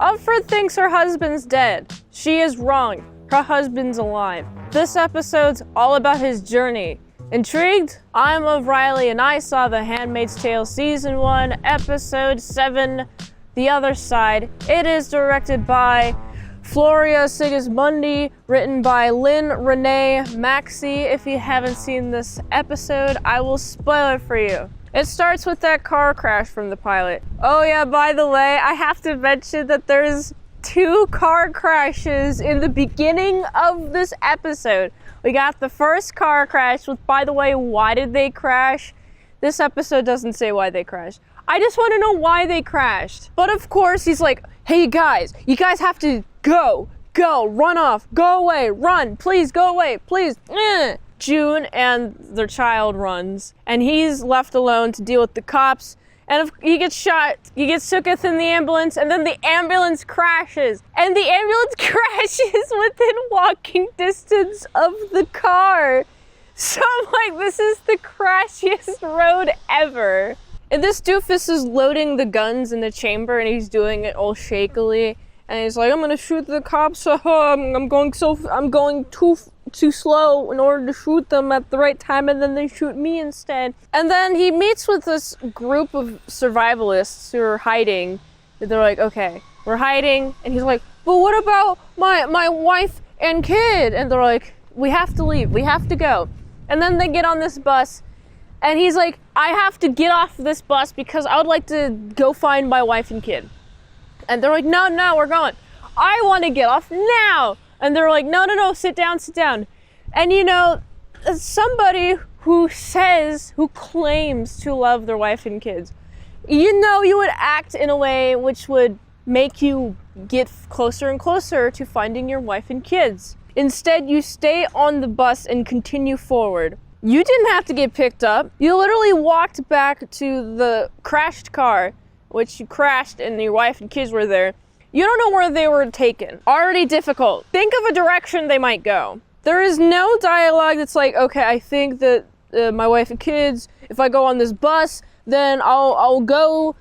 Offred thinks her husband's dead. She is wrong. Her husband's alive. This episode's all about his journey. Intrigued? I'm Riley and I saw The Handmaid's Tale Season 1, Episode 7, The Other Side. It is directed by Floria Sigismundi, written by Lynn Renee Maxey. If you haven't seen this episode, I will spoil it for you. It starts with that car crash from the pilot. Oh yeah, by the way, I have to mention that there's 2 car crashes in the beginning of this episode. We got the first car crash with, by the way, why did they crash? This episode doesn't say why they crashed. I just want to know why they crashed. But of course, he's like, hey you guys have to go, run off, go away, run, please go away, please. June and their child runs, and he's left alone to deal with the cops. And he gets shot, he gets tooketh in the ambulance, and then the ambulance crashes. And the ambulance crashes within walking distance of the car. So I'm like, this is the crashiest road ever. And this doofus is loading the guns in the chamber, and he's doing it all shakily. And he's like, I'm gonna shoot the cops, I'm going too slow in order to shoot them at the right time, and then they shoot me instead. And then he meets with this group of survivalists who are hiding. They're like, okay, we're hiding. And he's like, but what about my wife and kid? And they're like, we have to leave, we have to go. And then they get on this bus, and he's like, I have to get off this bus because I would like to go find my wife and kid. And they're like, no, we're going. I want to get off now. And they're like, no, sit down. And you know, somebody who claims to love their wife and kids, you know, you would act in a way which would make you get closer and closer to finding your wife and kids. Instead, you stay on the bus and continue forward. You didn't have to get picked up. You literally walked back to the crashed car, which you crashed and your wife and kids were there. You don't know where they were taken. Already difficult. Think of a direction they might go. There is no dialogue that's like, okay, I think that my wife and kids, if I go on this bus, then I'll go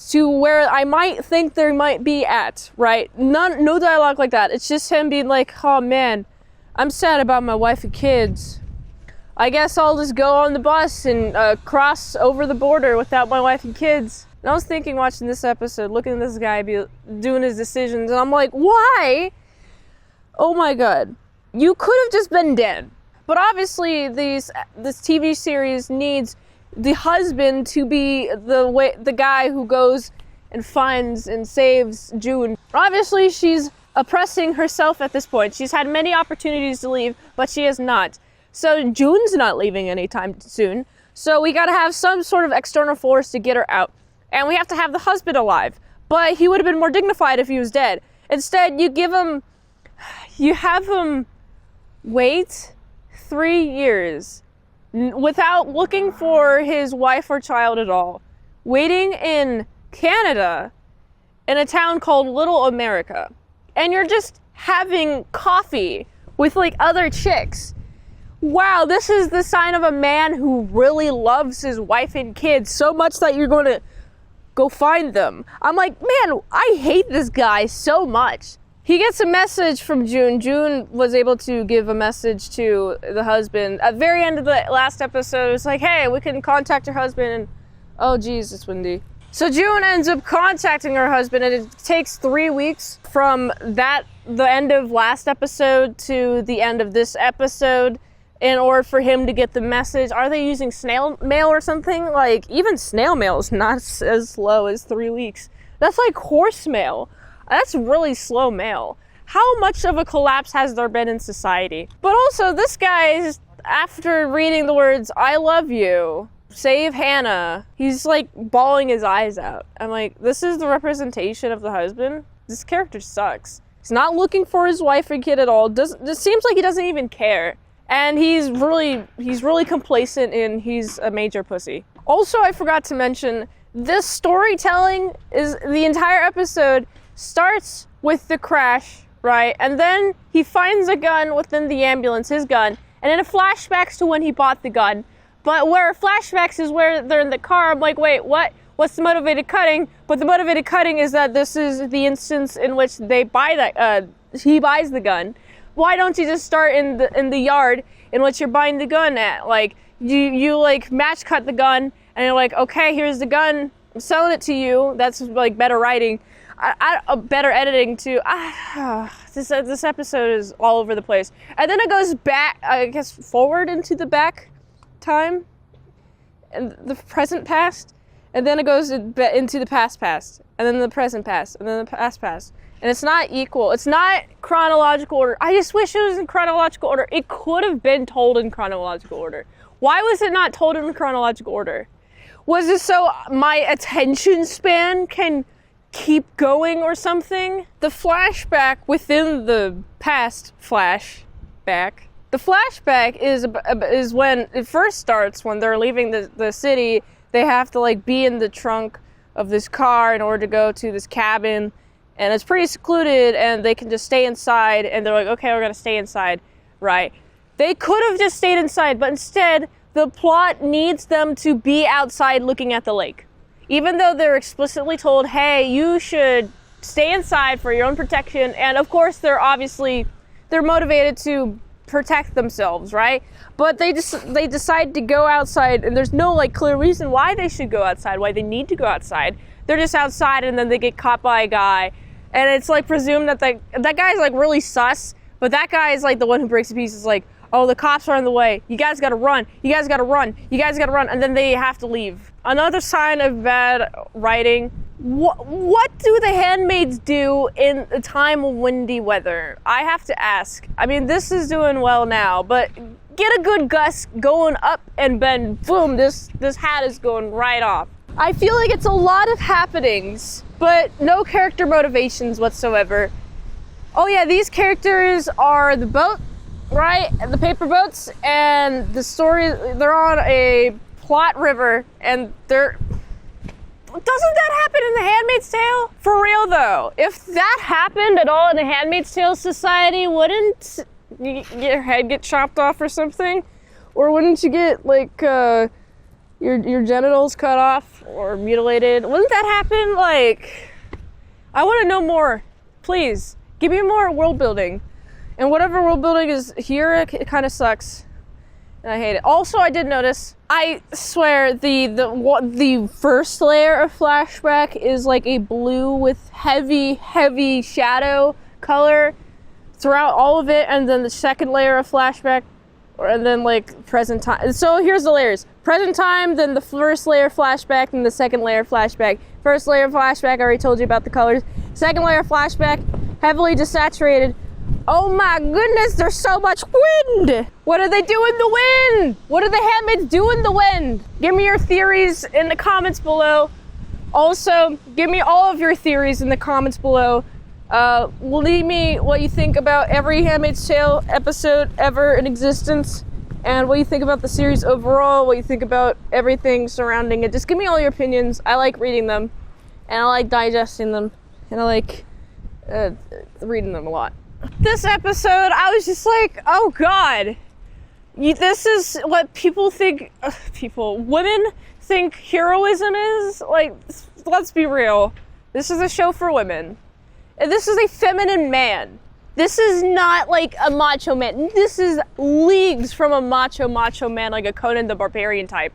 to where I might think they might be at, right? No dialogue like that. It's just him being like, oh man, I'm sad about my wife and kids. I guess I'll just go on the bus and cross over the border without my wife and kids. And I was thinking, watching this episode, looking at this guy be doing his decisions, and I'm like, why? Oh my god. You could have just been dead. But obviously, this TV series needs the husband to be the guy who goes and finds and saves June. Obviously, she's oppressing herself at this point. She's had many opportunities to leave, but she has not. So June's not leaving anytime soon. So we gotta have some sort of external force to get her out. And we have to have the husband alive. But he would have been more dignified if he was dead. Instead, you have him wait 3 years without looking for his wife or child at all. Waiting in Canada in a town called Little America. And you're just having coffee with like other chicks. Wow, this is the sign of a man who really loves his wife and kids so much that you're going to go find them. I'm like, man, I hate this guy so much. He gets a message from June. June was able to give a message to the husband. At the very end of the last episode, it's like, hey, we can contact your husband. And oh geez, it's windy. So June ends up contacting her husband, and it takes 3 weeks from the end of last episode to the end of this episode in order for him to get the message. Are they using snail mail or something? Like, even snail mail is not as slow as 3 weeks. That's like horse mail. That's really slow mail. How much of a collapse has there been in society? But also, this guy, after reading the words, I love you, save Hannah, he's like bawling his eyes out. I'm like, this is the representation of the husband? This character sucks. He's not looking for his wife and kid at all. It seems like he doesn't even care. And he's really complacent, and he's a major pussy. Also, I forgot to mention, this storytelling is the entire episode starts with the crash, right? And then he finds a gun within the ambulance, his gun, and then it flashbacks to when he bought the gun. But where flashbacks is where they're in the car. I'm like, wait, what? what's the motivated cutting? But the motivated cutting is that this is the instance in which they buy that, he buys the gun. Why don't you just start in the yard in which you're buying the gun at? Like, you like match cut the gun, and you're like, okay, here's the gun, I'm selling it to you. That's like better writing. Better editing too. This episode is all over the place. And then it goes back, I guess, forward into the back time and the present past. And then it goes into the past, and then the present past, and then the past. And it's not equal. It's not chronological order. I just wish it was in chronological order. It could have been told in chronological order. Why was it not told in chronological order? Was it so my attention span can keep going or something? The flashback within the past flashback. The flashback is when it first starts, when they're leaving the city. They have to like be in the trunk of this car in order to go to this cabin, and it's pretty secluded, and they can just stay inside, and they're like, okay, we're gonna stay inside, right? They could have just stayed inside, but instead the plot needs them to be outside looking at the lake. Even though they're explicitly told, hey, you should stay inside for your own protection. And of course, they're motivated to protect themselves, right? But they decide to go outside, and there's no like clear reason why they should go outside, why they need to go outside. They're just outside, and then they get caught by a guy. And it's like presumed that that guy's like really sus, but that guy is like the one who breaks the pieces, like, oh, the cops are in the way. You guys gotta run. You guys gotta run. You guys gotta run. And then they have to leave. Another sign of bad writing. What do the handmaids do in a time of windy weather? I have to ask. I mean, this is doing well now, but get a good gust going up, and then boom, this hat is going right off. I feel like it's a lot of happenings, but no character motivations whatsoever. Oh yeah, these characters are the boat, right? The paper boats, and the story, they're on a plot river, and doesn't that happen in The Handmaid's Tale? For real though, if that happened at all in The Handmaid's Tale society, wouldn't your head get chopped off or something? Or wouldn't you get like your genitals cut off or mutilated? Wouldn't that happen? Like, I want to know more. Please, give me more world building. And whatever world building is here, it kind of sucks. And I hate it. Also, I did notice, I swear, the first layer of flashback is like a blue with heavy shadow color throughout all of it, and then the second layer of flashback, and then like present time. So here's the layers. Present time, then the first layer flashback, then the second layer flashback. First layer flashback, I already told you about the colors. Second layer flashback, heavily desaturated. Oh my goodness, there's so much wind! What do they do in the wind? What do the handmaids do in the wind? Give me your theories in the comments below. Also, give me all of your theories in the comments below. Leave me what you think about every Handmaid's Tale episode ever in existence, and what you think about the series overall, what you think about everything surrounding it. Just give me all your opinions. I like reading them, and I like digesting them, and I like reading them a lot. This episode, I was just like, oh god, this is what people think, women think heroism is? Like, let's be real. This is a show for women. And this is a feminine man. This is not like a macho man. This is leagues from a macho man, like a Conan the Barbarian type.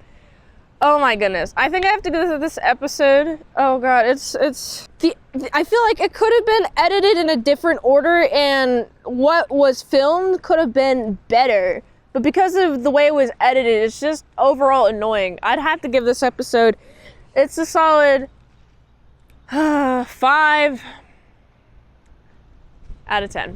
Oh my goodness. I think I have to go through this episode. Oh god, I feel like it could have been edited in a different order, and what was filmed could have been better. But because of the way it was edited, it's just overall annoying. I'd have to give this episode, it's a solid 5 out of 10.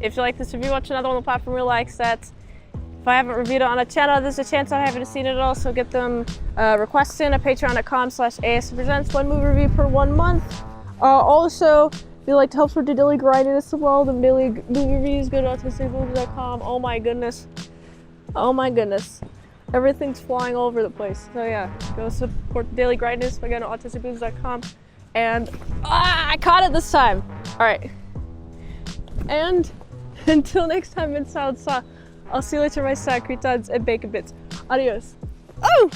If you like this review, watch another one on the platform you like that. If I haven't reviewed it on a channel, there's a chance I haven't seen it at all, so get them requests in at patreon.com/ASEPresents, 1 movie review per 1 month. Also, if you like to help spread the daily grindiness of the world and daily movie reviews, go to itsmintsalad.com. Oh my goodness. Oh my goodness. Everything's flying all over the place. So yeah, go support the daily grindiness by going to itsmintsalad.com. And I caught it this time. All right. And until next time, mintsalad saw. I'll see you later, my sad croutons and bacon bits. Adios. Oh!